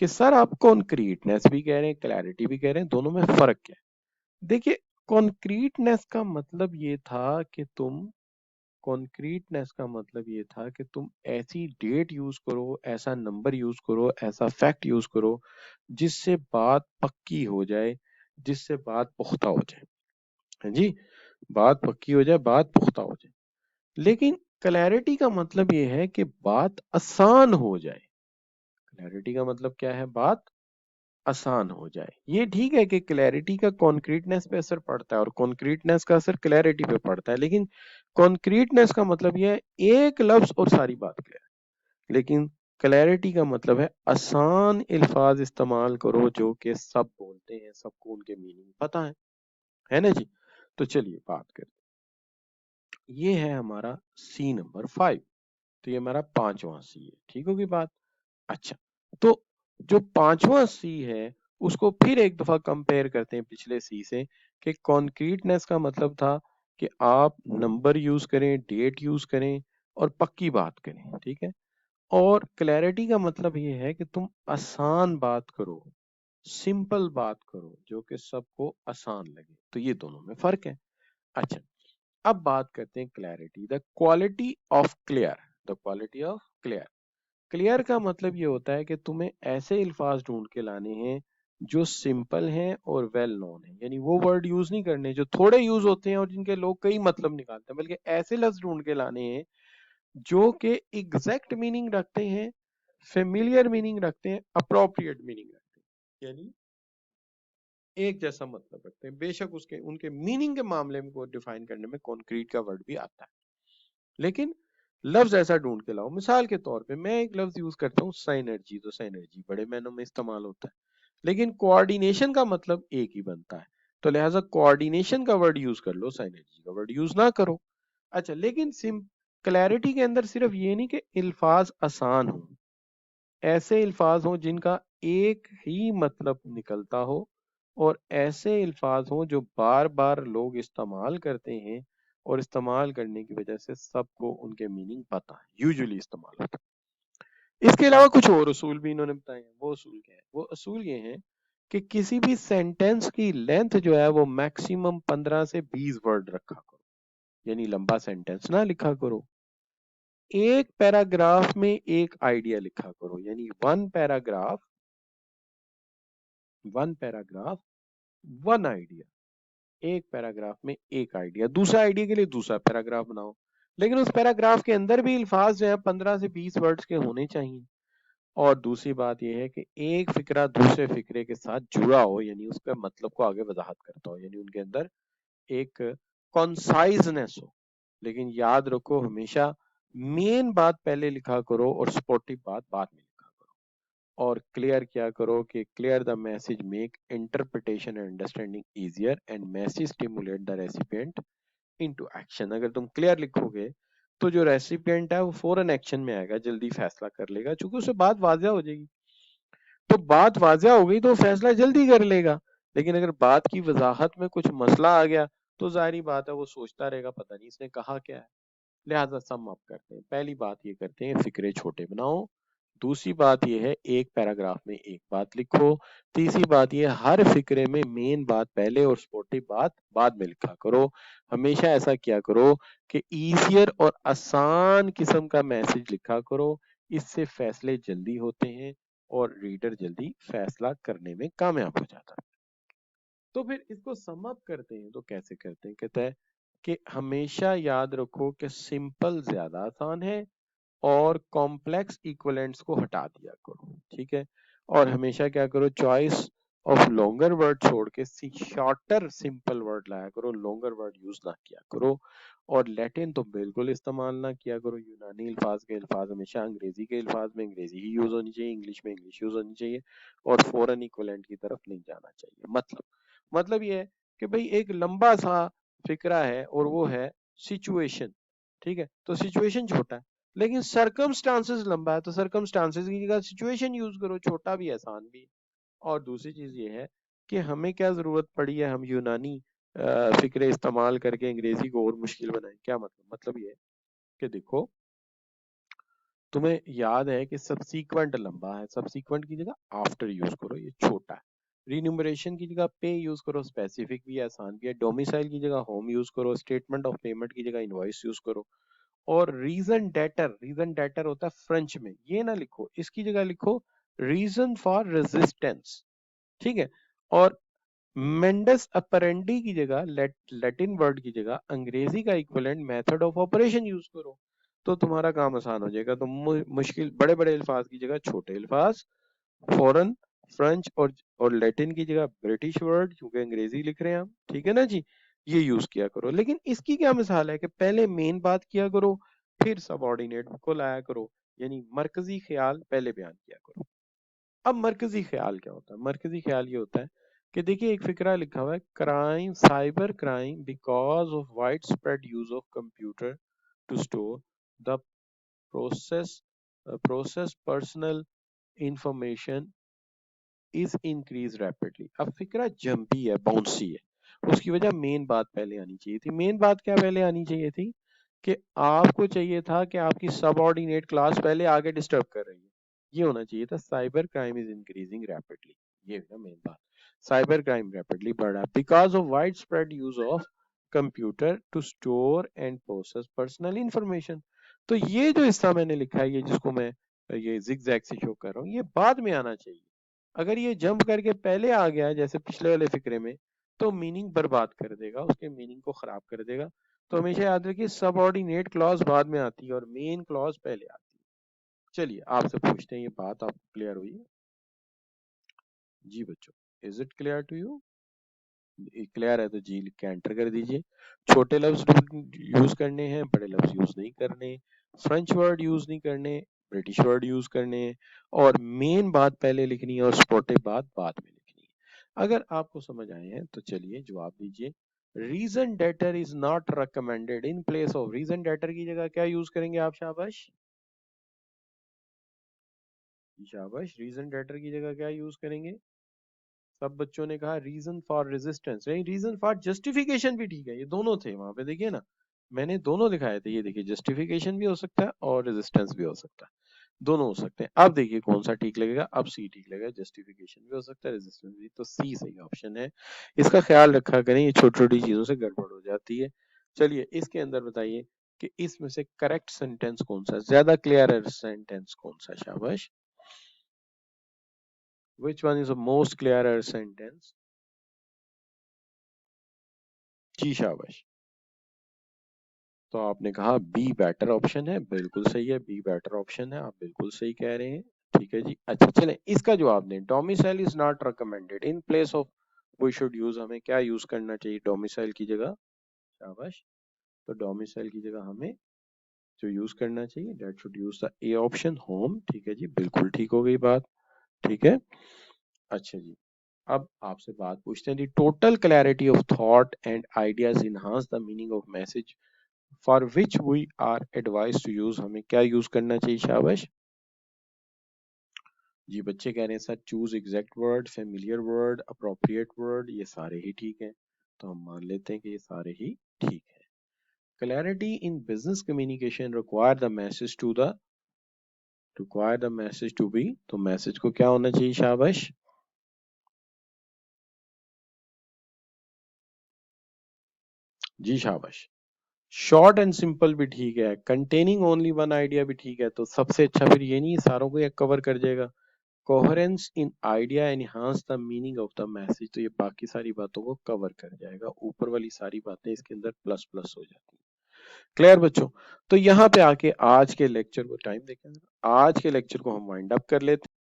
कि सर आप कॉन्क्रीटनेस भी कह रहे हैं, क्लैरिटी भी कह रहे हैं, दोनों में फर्क क्या है? देखिए, कॉन्क्रीटनेस का मतलब ये था कि तुम ऐसी डेट यूज करो, ऐसा नंबर यूज करो, ऐसा फैक्ट यूज करो जिससे बात पक्की हो जाए, जिससे बात पुख्ता हो जाए। हाँ जी, बात पक्की हो जाए, बात पुख्ता हो जाए। लेकिन क्लैरिटी का मतलब ये है कि बात आसान हो जाए। क्लैरिटी का मतलब क्या है? बात आसान हो जाए। ये ठीक है कि क्लैरिटी का कॉन्क्रीटनेस पे असर पड़ता है और कॉन्क्रीटनेस का असर क्लैरिटी पे पड़ता है, लेकिन कॉन्क्रीटनेस का मतलब ये है एक लफ्ज और सारी बात क्लियर। लेकिन क्लैरिटी का मतलब है आसान अल्फाज इस्तेमाल करो जो कि सब बोलते हैं, सबको उनके मीनिंग पता है ना जी? तो चलिए बात करते हैं। ये है हमारा सी नंबर 5। तो ये हमारा पांचवा सी है, ठीक होगी बात? अच्छा, तो जो पांचवा सी है उसको फिर एक दफा कंपेयर करते हैं पिछले सी से कि कॉन्क्रीटनेस का मतलब था कि आप नंबर यूज करें, डेट यूज करें और पक्की बात करें, ठीक है? और क्लैरिटी का मतलब ये है कि तुम आसान बात करो, सिंपल बात करो जो कि सबको आसान लगे। तो ये दोनों में फर्क है। अच्छा, अब बात करते हैं clarity, the quality of clear. The quality of clear, clear का मतलब ये होता है कि तुम्हें ऐसे अल्फाज ढूंढ के लाने हैं जो सिंपल हैं और वेल नोन है, यानी वो वर्ड यूज नहीं करने जो थोड़े यूज होते हैं और जिनके लोग कई मतलब निकालते हैं, बल्कि ऐसे लफ्ज ढूंढ के लाने हैं जो कि एग्जैक्ट मीनिंग रखते हैं, फेमिलियर मीनिंग रखते हैं, अप्रोप्रिएट मीनिंग रखते हैं, यानी एक जैसा मतलब रखते हैं। बेशक उसके उनके मीनिंग के मामले में को डिफाइन करने में कॉन्क्रीट का वर्ड भी आता है, लेकिन लफ्ज ऐसा ढूंढ के लाओ। मिसाल के तौर पे मैं एक लफ्ज यूज करता हूँ साइनर्जी, तो साइनर्जी बड़े मायनों में इस्तेमाल होता है, लेकिन कोऑर्डिनेशन का मतलब एक ही बनता है। तो लिहाजा कोऑर्डिनेशन का वर्ड यूज कर लो, साइनर्जी का वर्ड यूज ना करो। अच्छा, लेकिन सिम क्लैरिटी के अंदर सिर्फ ये नहीं कि अल्फाज आसान हो, ऐसे अल्फाज हों जिनका एक ही मतलब निकलता हो और ऐसे अल्फाज हों जो बार बार लोग इस्तेमाल करते हैं और इस्तेमाल करने की वजह से सबको उनके मीनिंग पता है, यूजुअली इस्तेमाल होता है। इसके अलावा कुछ और उसूल भी इन्होंने बताए हैं। वो उसूल क्या है? वो उसूल ये है कि किसी भी सेंटेंस की लेंथ जो है वो मैक्सिमम 15 से 20 वर्ड रखा करो, यानी लंबा सेंटेंस ना लिखा करो। एक पैराग्राफ में एक आइडिया लिखा करो, यानी वन पैराग्राफ वन आइडिया। एक पैराग्राफ में एक आइडिया, दूसरा आइडिया के लिए दूसरा पैराग्राफ बनाओ, लेकिन उस पैराग्राफ के अंदर भी अल्फाज जो है 15 से 20 वर्ड्स के होने चाहिए। और दूसरी बात यह है कि एक फिक्रा दूसरे फिक्रे के साथ जुड़ा हो, यानी उसका मतलब को आगे वजाहत करता हो, यानी उनके अंदर एक कॉन्साइजनेस हो। लेकिन याद रखो, हमेशा मेन बात पहले लिखा करो और सपोर्टिव बात बाद में लिखा करो। और क्लियर क्या करो कि clear the message make interpretation and understanding easier and message stimulate the recipient into action. अगर तुम क्लियर लिखोगे तो जो रेसिपिएंट है वो फौरन एक्शन में आएगा, जल्दी फैसला कर लेगा, क्योंकि उसे बात वाज़ेह हो जाएगी। तो बात वाज़ेह हो गई तो फैसला जल्दी कर लेगा। लेकिन अगर बात की वजाहत में कुछ मसला आ गया तो जाहिर बात है वो सोचता रहेगा पता नहीं इसने कहा क्या है। लिहाजा सम अप करते हैं। पहली बात ये करते हैं, फिक्रे छोटे बनाओ। दूसरी बात ये है, एक पैराग्राफ में एक बात लिखो। तीसरी बात ये, हर फिक्रे में मेन बात पहले और सपोर्टिव बात बाद में लिखा करो। हमेशा ऐसा किया करो कि ईजियर और आसान किस्म का मैसेज लिखा करो। इससे फैसले जल्दी होते हैं और रीडर जल्दी फैसला करने में कामयाब हो जाता है। तो फिर इसको सम अप करते हैं तो कैसे करते हैं? कहता है कि हमेशा याद रखो कि सिंपल ज्यादा आसान है और कॉम्प्लेक्स इक्विवेलेंट्स को हटा दिया करो, ठीक है? और हमेशा क्या करो, चॉइस ऑफ लॉन्गर वर्ड छोड़ के शॉर्टर सिंपल वर्ड लाया करो, लॉन्गर वर्ड यूज ना किया करो। और लैटिन तो बिल्कुल इस्तेमाल ना किया करो। यूनानी अल्फाज के अल्फाज हमेशा अंग्रेजी के अल्फाज में अंग्रेजी ही यूज होनी चाहिए, इंग्लिश में इंग्लिश यूज होनी चाहिए, और फॉरेन इक्विवेलेंट की तरफ नहीं जाना चाहिए। मतलब ये है कि भाई एक लंबा सा फिक्रा है और वो है सिचुएशन, ठीक है? तो सिचुएशन छोटा है, लेकिन सरकमस्टांसेस लंबा है, तो सरकमस्टांसेस की जगह सिचुएशन यूज करो, छोटा भी आसान भी। और दूसरी चीज ये है कि हमें क्या जरूरत पड़ी है हम यूनानी फिक्रे इस्तेमाल करके अंग्रेजी को और मुश्किल बनाएं? क्या मतलब? मतलब ये है कि देखो, तुम्हें याद है कि सबसीक्वेंट लंबा है, सबसीक्वेंट की जगह आफ्टर यूज करो, ये छोटा है। रिन्यूमरेशन की जगह पे यूज करो, स्पेसिफिक भी है, आसान भी है। डोमिसाइल की जगह होम यूज करो, स्टेटमेंट ऑफ पेमेंट की जगह इनवॉइस यूज करो। और रीजन डेटर होता है फ्रेंच में, ये ना लिखो, इसकी जगह लिखो रीजन फॉर रेजिस्टेंस, ठीक है। और मेंडस अपरेंडी की जगह लैटिन वर्ड की जगह अंग्रेजी का equivalent method of operation use करो, तो तुम्हारा काम आसान हो जाएगा। तो मुश्किल बड़े बड़े अल्फाज की जगह छोटे अल्फाज, फॉरेन, फ्रेंच और लैटिन की जगह ब्रिटिश वर्ड, क्योंकि अंग्रेजी लिख रहे हैं हम, ठीक है ना जी, ये यूज किया करो। लेकिन इसकी क्या मिसाल है कि पहले मेन बात किया करो, फिर सबऑर्डिनेट को लाया करो, यानी मरकजी ख्याल पहले बयान किया करो। अब मरकजी ख्याल क्या होता है? मरकजी ख्याल ये होता है कि देखिए एक फिक्रा लिखा हुआ है, crime, cyber crime because of wide spread use of computer to store the process process personal information is increase rapidly. अब फिक्रा जंपी है, बाउंसी है, उसकी वजह मेन बात पहले आनी चाहिए थी। मेन बात क्या पहले आनी चाहिए थी कि आपको चाहिए था कि आपकी सबऑर्डिनेट क्लास पहले आगे डिस्टर्ब कर रही है, ये होना चाहिए था cyber crime is increasing rapidly, ये है ना मेन बात। साइबर क्राइम रैपिडली बढ़ रहा है because of wide spread use of computer to store and process personal information. तो ये जो हिस्सा मैंने लिखा है, ये जिसको मैं ये जिगजैग से शो कर रहा हूँ, ये बाद में आना चाहिए। अगर ये जंप करके पहले आ गया जैसे पिछले वाले फिक्रे में, तो मीनिंग बर्बाद कर देगा, उसके मीनिंग को खराब कर देगा। तो हमेशा याद रखिए सबऑर्डिनेट क्लॉज बाद में आती है और मेन क्लॉज पहले आती है। चलिए आपसे पूछते हैं, ये बात आपको क्लियर हुई है? जी बच्चों, is it clear to you? Clear है तो जी लिख के एंटर कर दीजिए। छोटे लफ्ज यूज करने हैं, बड़े लफ्ज यूज नहीं करने, फ्रेंच वर्ड यूज नहीं करने, ब्रिटिश वर्ड यूज करने, और मेन बात पहले लिखनी है और सपोर्टिव बात बाद में लिखनी है। अगर आपको समझ आए हैं तो चलिए जवाब दीजिए। Raison d'être is not recommended, in place of raison d'être की जगह क्या यूज करेंगे आप? शाबाश शाबाश, रीजन डेटर की जगह क्या यूज करेंगे? सब बच्चों ने कहा रीजन फॉर रेजिस्टेंस, नहीं रीजन फॉर जस्टिफिकेशन भी ठीक है, ये दोनों थे वहां पे, देखिए ना मैंने दोनों दिखाए थे, ये देखिए जस्टिफिकेशन भी हो सकता है और रेजिस्टेंस भी हो सकता है, दोनों हो सकते हैं। अब देखिए कौन सा ठीक लगेगा, अब सी ठीक लगेगा, जस्टिफिकेशन भी हो सकता है, रेजिस्टेंस भी, तो सी सही ऑप्शन है। इसका ख्याल रखा करें, ये छोटी छोटी चीजों से गड़बड़ हो जाती है। चलिए इसके अंदर बताइए कि इसमें से करेक्ट सेंटेंस कौन सा, ज्यादा क्लियर सेंटेंस कौन सा? शाबाश, which one is the most clearer sentence? जी शाबाश, तो आपने कहा बी बेटर ऑप्शन है, बिल्कुल सही है, बी बेटर ऑप्शन है, आप बिल्कुल सही कह रहे हैं। ठीक है जी, अच्छा चलें इसका जवाब दें। Domicile is not recommended, in place of we should use, हमें क्या यूज करना चाहिए डोमिसाइल की जगह? शाबाश, तो डोमिसाइल की जगह हमें जो यूज करना चाहिए, that should use the A option, home. ठीक है जी, बिल्कुल ठीक हो गई बात। ठीक है, अच्छा जी, अब आपसे बात पूछते हैं, the total clarity of thought and ideas enhance the meaning of message for which we are advise to use, हमें क्या यूज करना चाहिए? शाबाश जी, बच्चे कह रहे हैं sir choose exact word, familiar word, appropriate word, ये सारे ही ठीक है, तो हम मान लेते हैं कि ये सारे ही ठीक है। Clarity in business communication require the message to be, तो मैसेज को क्या होना चाहिए? शाबाश जी शाबाश, शॉर्ट एंड सिंपल भी ठीक है, कंटेनिंग ओनली वन आइडिया भी ठीक है, तो सबसे अच्छा फिर ये नहीं सारों को ये कवर कर जाएगा। Coherence in idea enhance the meaning of the message, तो ये बाकी सारी बातों को कवर कर जाएगा, ऊपर वाली सारी बातें इसके अंदर प्लस प्लस हो जाती है। क्लियर बच्चों? तो यहाँ पे आके आज के लेक्चर को टाइम देखें, आज के लेक्चर को हम वाइंड अप कर लेते हैं।